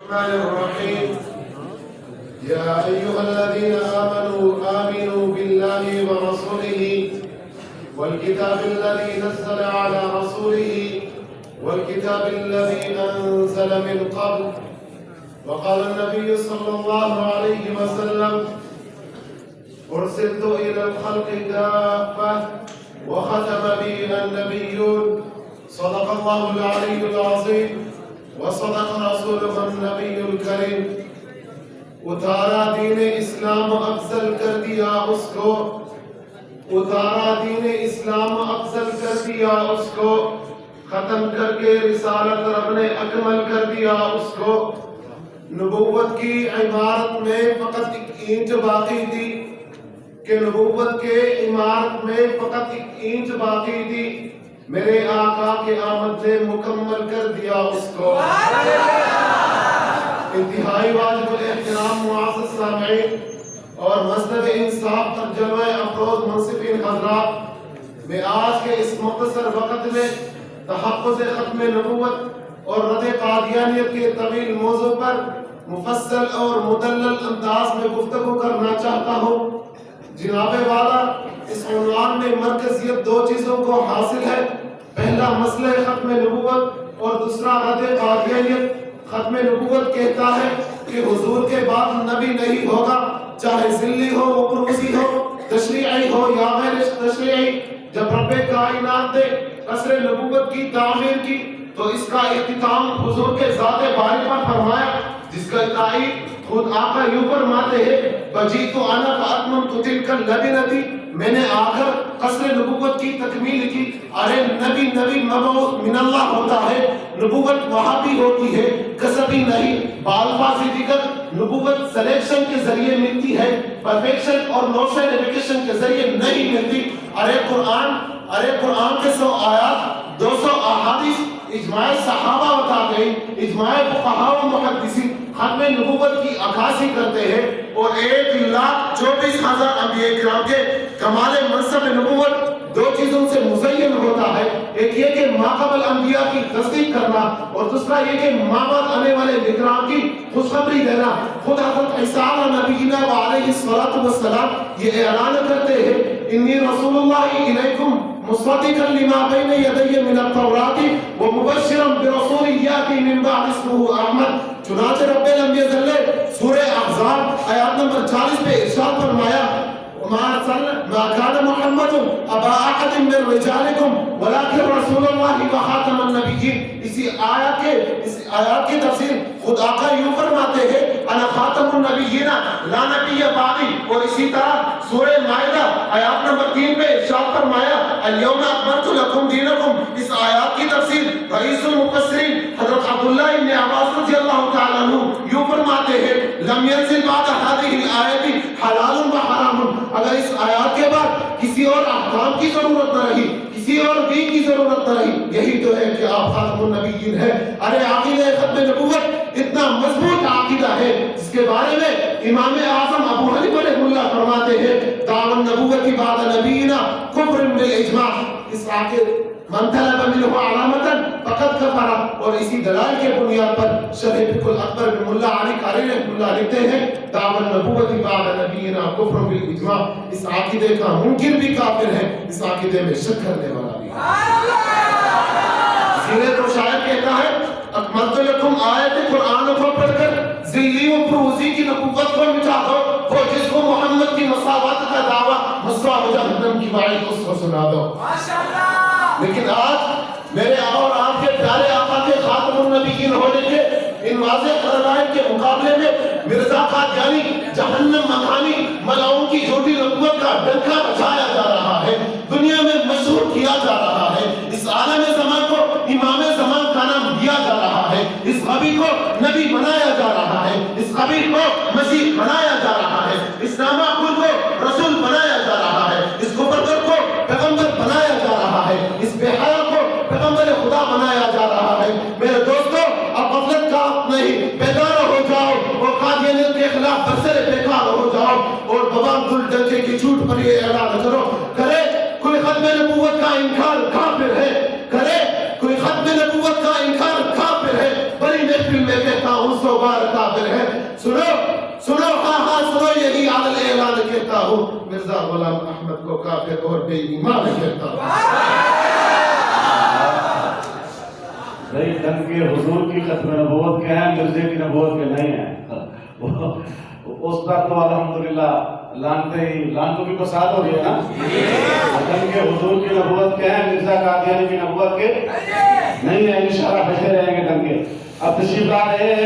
الرحمن الرحيم يا أيها الذين آمنوا بالله ورسوله والكتاب الذي نزل على رسوله والكتاب الذي أنزل من قبل. وقال النبي صلى الله عليه وسلم: أرسلت إلى الخلق كافة وختم بي النبيون. صدق الله العلي العظيم وصدق رسوله النبی الکریم. اتارا دین اسلام افضل کر دیا اس کو، اتارا دین اسلام افضل کر دیا اس کو، ختم کر کے رسالت رب نے اکمل کر دیا اس کو. نبوت کی عمارت میں فقط ایک اینٹ باقی تھی، کہ نبوت کے عمارت میں فقط ایک اینٹ باقی تھی. میرے آقا کے آمد نے مکمل کر دیا اس کو. انتہائی واجب الاحترام معزز سامعین اور مسند انصاف پر جلوہ افروز منصفین حضرات، میں آج کے اس مختصر وقت میں تحفظ ختم نبوت اور رد قادیانیت کے طویل موضوع پر مفصل اور مدلل انداز میں گفتگو کرنا چاہتا ہوں. جناب والا، اس عنوان میں مرکزیت دو چیزوں کو حاصل ہے. پہلا مسئلہ ختم نبوت اور دوسرا رد قادیانیت. ختم نبوت کہتا ہے کہ حضور کے بعد نبی نہیں ہوگا، چاہے ذلی ہو، عروضی ہو، تشریعی ہو یا غیر تشریعی. جب رب کائنات نے قصر نبوت کی تعمیر کی تو اس کا اختتام حضور کے ذات باری پر فرمایا، جس کا تائید خود آقا یوں فرماتے ہیں: بجیت انا فاتممت تلک اللبنۃ. میں نے آ کر قصر نبوت کی تکمیل کی. ارے نبی مبعوث من اللہ ہوتا ہے، نبوت وہاں بھی ہوتی ہے، کسبی نہیں. بالفاظ دیگر نبوت سلیکشن کے ذریعے ملتی ہے، پرفیکشن اور نوشن ایڈوکیشن کے ذریعے نہیں ملتی. ارے قرآن کے 100 آیات، 200 احادیث اجماع صحابہ بتا گئی، اجماع فقہاء و محدثین ختم نبوت کی عکاسی کرتے ہیں. اور 1,24,000 انبیاء کرام کے کمال منصب نبوت دو چیزوں سے مزین ہوتا ہے. ایک یہ کہ ماقبل انبیاء کی تصدیق کرنا، اور دوسرا یہ کہ مابعد آنے والے اکرام کی خوشخبری دینا. خود حضرت عیسیٰ نبینا علیہ الصلوۃ والسلام یہ اعلان کرتے ہیں: انی رسول اللہ الیکم مصدقا لما بین یدی من التوراۃ ومبشرا برسول یاتی من بعد اسمہ احمد. چنانچہ رب الانبیاء سورہ احزاب آیات نمبر 40 پہ ارشاد فرمایا: ما كان محمد ابا احد من رجالكم ولكن رسول الله وخاتم النبيين. اسی آیات کی تفسیر خود آقا یوں فرماتے ہیں: انا خاتم النبیین لا نبی بعدی. اور اسی طرح سورہ مائدہ آیات نمبر 3 پہ ارشاد فرمایا: الیوم اکملت لکم دینکم. اس آیات کی تفسیر رئیس المفسرین حضرت عبداللہ ابن عباس رضی اللہ تعالیٰ عنہ یوں فرماتے ہیں: لم ينزل بعد هذه الآیت حلال و حرام. اگر اس آیات کے بعد کسی اور احکام کی ضرورت نہ رہی، کسی اور دین کی ضرورت نہ رہی، یہی تو ہے کہ آپ خاتم النبیین ہیں. ارے عقیدہ ختم نبوت اتنا مضبوط عقیدہ ہے جس کے بارے میں امام اعظم ابو حنیفہ رحمہ اللہ فرماتے ہیں: دعوی النبوت بعد نبینا کفر بالاجماع. اس عقیدہ من طلب منه علامتا فقد کفر. اور اسی دلائل کے بنیاد پر شرح فقہ الاکبر بن ملا علی قاری رحمہ اللہ لکھتے ہیں: دعوی النبوت بعد نبینا کفر بالاجماع. اس عقیدے کا منکر بھی کافر ہے، اس عقیدے میں شک کرنے والا بھی. سینے تو شاعر کہتا ہے: اکملت لکم آیت قرآن کو پڑھ کر ذلی و فروزی کی نبوت کو مٹا دو. وہ جس کو محمد کی مساوات کا دعویٰ مسوا و جہنم کی وعید اس کو سنا دو. لیکن آج میرے اور آپ کے پیارے آقا کے خاتم النبیین ہونے کے ان واضح قرائن کے مقابلے میں مرزا قادیانی جہنم مکانی ملاؤں کی جھوٹی نبوت کا ڈنکا بجایا جا رہا ہے، دنیا میں مشہور کیا جا رہا ہے. اس عالم زمان کو امام زمان کا نام دیا جا رہا ہے، اس نبی کو نبی بنایا جا رہا ہے، اس خبیر کو مسیح بنایا جا رہا ہے، اس نامعقول کو رسول بنایا جا رہا ہے، اس گبردر کو پیغمبر بنایا جا رہا ہے، اس بے حیا کو پیغمبر خدا بنایا جا رہا ہے. میرے دوستو، اب غفلت کا نہیں، بیدار ہو جاؤ اور قادیانیت کے خلاف برسر بیکار ہو جاؤ اور بابا عبدالڈنکے کی جھوٹ پر یہ اعلان کرو: کرے کوئی ختم نبوت کا انکار کافر ہے، کرے کوئی ختم نبوت کا انکار کافر ہے. بڑی محفل میں کہتا ہوں 100 بار قابل ہے. سنو سنو ہاں ہاں سنو, یہی عادل اعلان کہتا ہوں, مرزا غلام احمد کو کافر اور بے ایمان کہتا ہوں. بھائی دنگے حضور کی ختم نبوت کے ہیں, مرزے کی نبوت کے نہیں ہیں. اس کا تو الحمدللہ لانتوں کی فساد ہو گئی نا. دنگے حضور کی نبوت کے ہیں, مرزا قادیانی کی نبوت کے نہیں ہیں. انشاءاللہ بچے رہیں گے دنگے. اب تشریف لا رہے ہیں